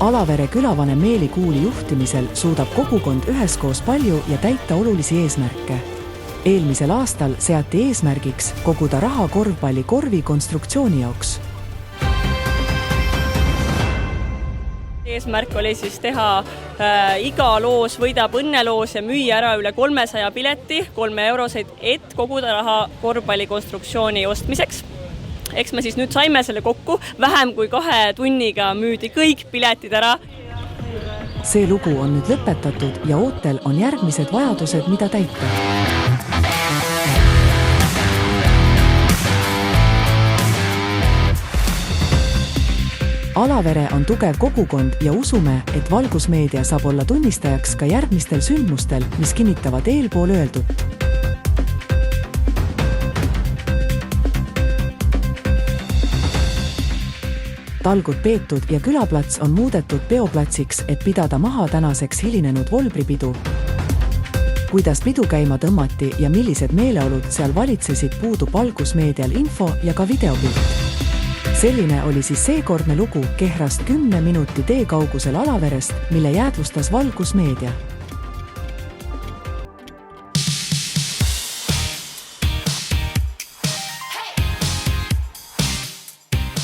Alavere külavanem Meeli Kuuli juhtimisel suudab kogukond üheskoos palju ja täita olulisi eesmärke. Eelmisel aastal seati eesmärgiks koguda raha korvpallikorvi konstruktsiooni jaoks. Eesmärk oli siis teha iga loos võidab õnneloos ja müüa ära üle 300 pileti, 3 euroseid, et koguda raha korvpallikonstruktsiooni ostmiseks. Eks me siis nüüd saime selle kokku, vähem kui 2 tunniga müüdi kõik piletid ära. See lugu on nüüd lõpetatud ja ootel on järgmised vajadused, mida täita. Alavere on tugev kogukond ja usume, et Valgusmeedia saab olla tunnistajaks ka järgmistel sündmustel, mis kinnitavad eelpool öeldut. Talgud peetud ja külaplats on muudetud peoplatsiks, et pidada maha tänaseks hilinenud volbripidu. Kuidas pidu käima tõmmati ja millised meeleolud seal valitsesid, puudub Valgusmeedial info ja ka videopilt. Selline oli siis seekordne lugu Kehrast 10 minuti tee kaugusel Alaverest, mille jäädvustas Valgusmeedia.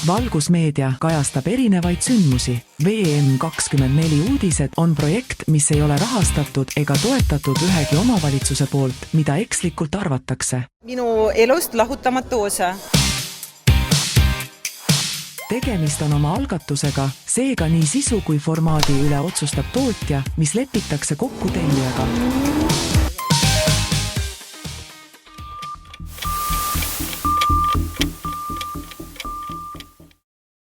Valgusmeedia kajastab erinevaid sündmusi. VM24 uudised on projekt, mis ei ole rahastatud ega toetatud ühegi omavalitsuse poolt, mida ekslikult arvatakse. Minu elust lahutamatu osa. Tegemist on oma algatusega, seega nii sisu kui formaadi üle otsustab tootja, mis lepitakse kokku tellijaga.